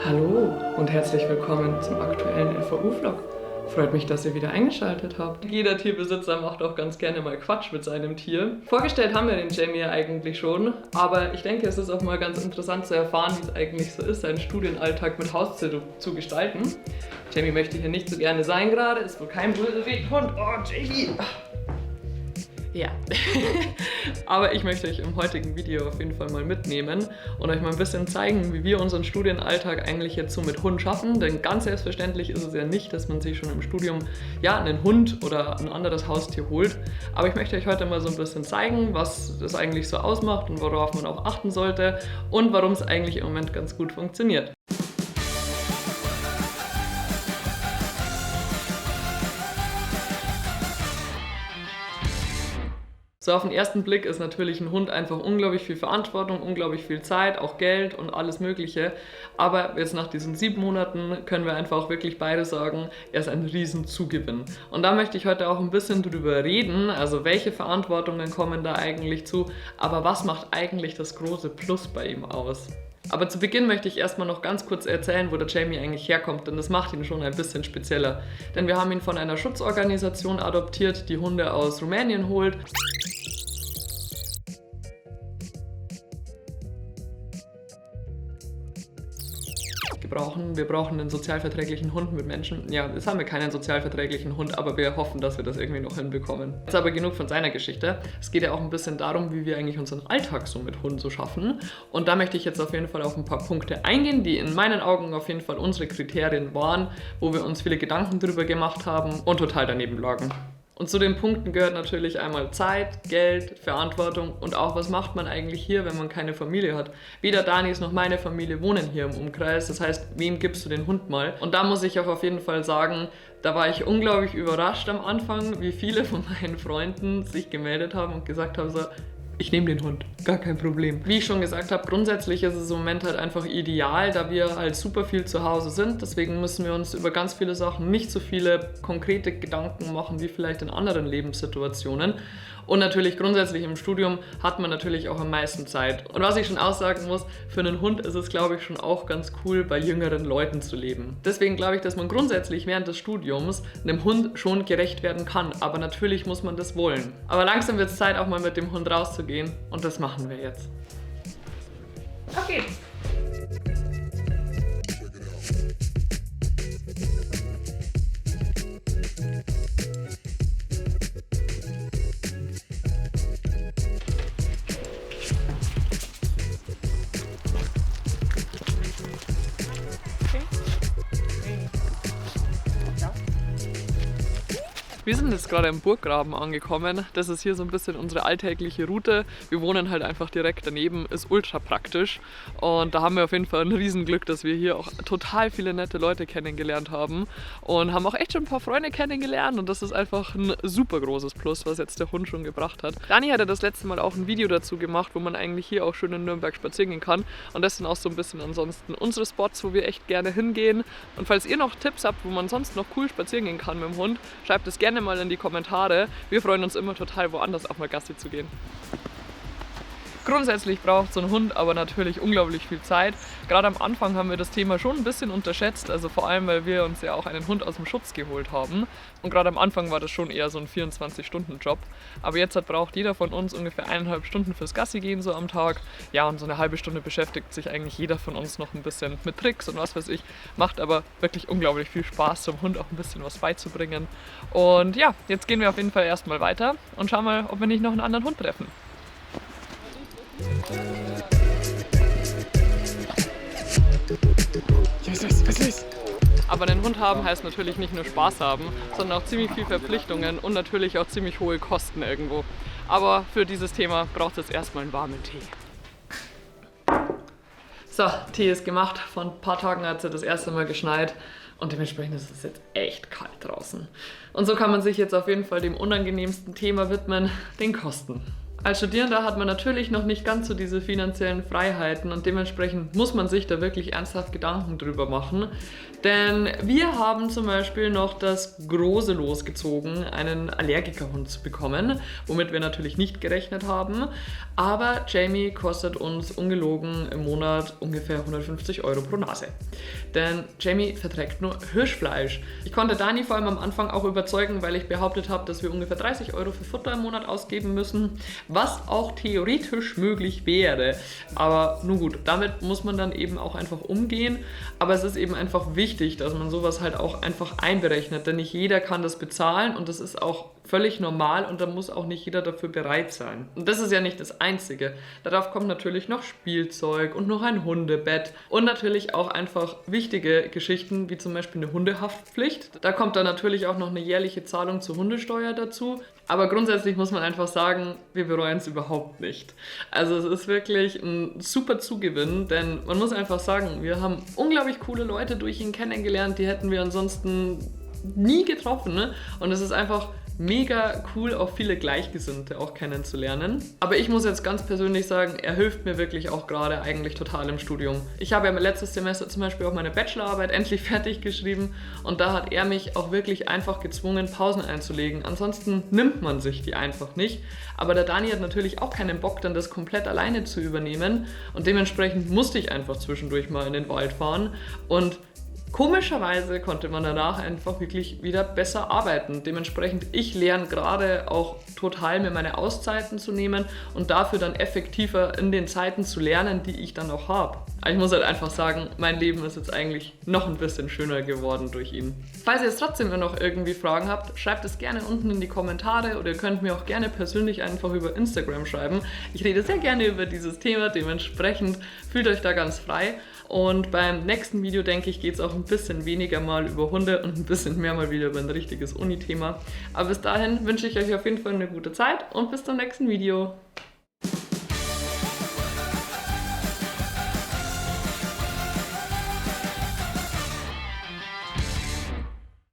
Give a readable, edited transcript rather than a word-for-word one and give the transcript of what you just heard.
Hallo und herzlich willkommen zum aktuellen LVU-Vlog. Freut mich, dass ihr wieder eingeschaltet habt. Jeder Tierbesitzer macht auch ganz gerne mal Quatsch mit seinem Tier. Vorgestellt haben wir den Jamie ja eigentlich schon, aber ich denke, es ist auch mal ganz interessant zu erfahren, wie es eigentlich so ist, seinen Studienalltag mit Haustier zu gestalten. Jamie möchte hier nicht so gerne sein gerade, ist wohl kein Bullenweghund. Oh, Jamie! Ja, aber ich möchte euch im heutigen Video auf jeden Fall mal mitnehmen und euch mal ein bisschen zeigen, wie wir unseren Studienalltag eigentlich jetzt so mit Hund schaffen. Denn ganz selbstverständlich ist es ja nicht, dass man sich schon im Studium ja einen Hund oder ein anderes Haustier holt. Aber ich möchte euch heute mal so ein bisschen zeigen, was das eigentlich so ausmacht und worauf man auch achten sollte und warum es eigentlich im Moment ganz gut funktioniert. So, auf den ersten Blick ist natürlich ein Hund einfach unglaublich viel Verantwortung, unglaublich viel Zeit, auch Geld und alles Mögliche. Aber jetzt nach diesen 7 Monaten können wir einfach auch wirklich beide sagen, er ist ein Riesenzugewinn. Und da möchte ich heute auch ein bisschen drüber reden, also welche Verantwortungen kommen da eigentlich zu, aber was macht eigentlich das große Plus bei ihm aus? Aber zu Beginn möchte ich erstmal noch ganz kurz erzählen, wo der Jamie eigentlich herkommt, denn das macht ihn schon ein bisschen spezieller. Denn wir haben ihn von einer Schutzorganisation adoptiert, die Hunde aus Rumänien holt. Wir brauchen einen sozialverträglichen Hund mit Menschen. Ja, jetzt haben wir keinen sozialverträglichen Hund, aber wir hoffen, dass wir das irgendwie noch hinbekommen. Jetzt aber genug von seiner Geschichte. Es geht ja auch ein bisschen darum, wie wir eigentlich unseren Alltag so mit Hunden so schaffen. Und da möchte ich jetzt auf jeden Fall auf ein paar Punkte eingehen, die in meinen Augen auf jeden Fall unsere Kriterien waren, wo wir uns viele Gedanken drüber gemacht haben und total daneben lagen. Und zu den Punkten gehört natürlich einmal Zeit, Geld, Verantwortung und auch, was macht man eigentlich hier, wenn man keine Familie hat. Weder Danis noch meine Familie wohnen hier im Umkreis, das heißt, wem gibst du den Hund mal? Und da muss ich auch auf jeden Fall sagen, da war ich unglaublich überrascht am Anfang, wie viele von meinen Freunden sich gemeldet haben und gesagt haben so, ich nehme den Hund, gar kein Problem. Wie ich schon gesagt habe, grundsätzlich ist es im Moment halt einfach ideal, da wir halt super viel zu Hause sind. Deswegen müssen wir uns über ganz viele Sachen nicht so viele konkrete Gedanken machen, wie vielleicht in anderen Lebenssituationen. Und natürlich grundsätzlich im Studium hat man natürlich auch am meisten Zeit. Und was ich schon aussagen muss, für einen Hund ist es, glaube ich, schon auch ganz cool, bei jüngeren Leuten zu leben. Deswegen glaube ich, dass man grundsätzlich während des Studiums einem Hund schon gerecht werden kann. Aber natürlich muss man das wollen. Aber langsam wird es Zeit, auch mal mit dem Hund rauszugehen. Und das machen wir jetzt. Okay. Wir sind jetzt gerade im Burggraben angekommen. Das ist hier so ein bisschen unsere alltägliche Route. Wir wohnen halt einfach direkt daneben, ist ultra praktisch. Und da haben wir auf jeden Fall ein Riesenglück, dass wir hier auch total viele nette Leute kennengelernt haben. Und haben auch echt schon ein paar Freunde kennengelernt. Und das ist einfach ein super großes Plus, was jetzt der Hund schon gebracht hat. Dani hatte das letzte Mal auch ein Video dazu gemacht, wo man eigentlich hier auch schön in Nürnberg spazieren gehen kann. Und das sind auch so ein bisschen ansonsten unsere Spots, wo wir echt gerne hingehen. Und falls ihr noch Tipps habt, wo man sonst noch cool spazieren gehen kann mit dem Hund, schreibt es gerne mal in die Kommentare. Wir freuen uns immer total, woanders auch mal Gassi zu gehen. Grundsätzlich braucht so ein Hund aber natürlich unglaublich viel Zeit. Gerade am Anfang haben wir das Thema schon ein bisschen unterschätzt, also vor allem, weil wir uns ja auch einen Hund aus dem Schutz geholt haben. Und gerade am Anfang war das schon eher so ein 24-Stunden-Job. Aber jetzt braucht jeder von uns ungefähr 1,5 Stunden fürs Gassi gehen so am Tag. Ja, und so eine halbe Stunde beschäftigt sich eigentlich jeder von uns noch ein bisschen mit Tricks und was weiß ich. Macht aber wirklich unglaublich viel Spaß, dem Hund auch ein bisschen was beizubringen. Und ja, jetzt gehen wir auf jeden Fall erstmal weiter und schauen mal, ob wir nicht noch einen anderen Hund treffen. Was ist? Aber einen Hund haben heißt natürlich nicht nur Spaß haben, sondern auch ziemlich viel Verpflichtungen und natürlich auch ziemlich hohe Kosten irgendwo. Aber für dieses Thema braucht es erstmal einen warmen Tee. So, Tee ist gemacht. Vor ein paar Tagen hat es das erste Mal geschneit und dementsprechend ist es jetzt echt kalt draußen. Und so kann man sich jetzt auf jeden Fall dem unangenehmsten Thema widmen, den Kosten. Als Studierender hat man natürlich noch nicht ganz so diese finanziellen Freiheiten und dementsprechend muss man sich da wirklich ernsthaft Gedanken drüber machen. Denn wir haben zum Beispiel noch das große Los gezogen, einen Allergikerhund zu bekommen, womit wir natürlich nicht gerechnet haben. Aber Jamie kostet uns ungelogen im Monat ungefähr 150 € pro Nase. Denn Jamie verträgt nur Hirschfleisch. Ich konnte Dani vor allem am Anfang auch überzeugen, weil ich behauptet habe, dass wir ungefähr 30 € für Futter im Monat ausgeben müssen, was auch theoretisch möglich wäre. Aber nun gut, damit muss man dann eben auch einfach umgehen. Aber es ist eben einfach wichtig, dass man sowas halt auch einfach einberechnet, denn nicht jeder kann das bezahlen und das ist auch völlig normal und da muss auch nicht jeder dafür bereit sein. Und das ist ja nicht das Einzige. Darauf kommt natürlich noch Spielzeug und noch ein Hundebett und natürlich auch einfach wichtige Geschichten, wie zum Beispiel eine Hundehaftpflicht. Da kommt dann natürlich auch noch eine jährliche Zahlung zur Hundesteuer dazu. Aber grundsätzlich muss man einfach sagen, wir bereuen es überhaupt nicht. Also es ist wirklich ein super Zugewinn, denn man muss einfach sagen, wir haben unglaublich coole Leute durch ihn kennengelernt, die hätten wir ansonsten nie getroffen, ne? Und es ist einfach mega cool, auch viele Gleichgesinnte auch kennenzulernen. Aber ich muss jetzt ganz persönlich sagen, er hilft mir wirklich auch gerade eigentlich total im Studium. Ich habe ja letztes Semester zum Beispiel auch meine Bachelorarbeit endlich fertig geschrieben und da hat er mich auch wirklich einfach gezwungen, Pausen einzulegen. Ansonsten nimmt man sich die einfach nicht. Aber der Dani hat natürlich auch keinen Bock, dann das komplett alleine zu übernehmen und dementsprechend musste ich einfach zwischendurch mal in den Wald fahren und komischerweise konnte man danach einfach wirklich wieder besser arbeiten. Dementsprechend, ich lerne gerade auch total, mir meine Auszeiten zu nehmen und dafür dann effektiver in den Zeiten zu lernen, die ich dann auch habe. Aber ich muss halt einfach sagen, mein Leben ist jetzt eigentlich noch ein bisschen schöner geworden durch ihn. Falls ihr jetzt trotzdem noch irgendwie Fragen habt, schreibt es gerne unten in die Kommentare oder ihr könnt mir auch gerne persönlich einfach über Instagram schreiben. Ich rede sehr gerne über dieses Thema, dementsprechend fühlt euch da ganz frei. Und beim nächsten Video, denke ich, geht es auch ein bisschen weniger mal über Hunde und ein bisschen mehr mal wieder über ein richtiges Uni-Thema. Aber bis dahin wünsche ich euch auf jeden Fall eine gute Zeit und bis zum nächsten Video.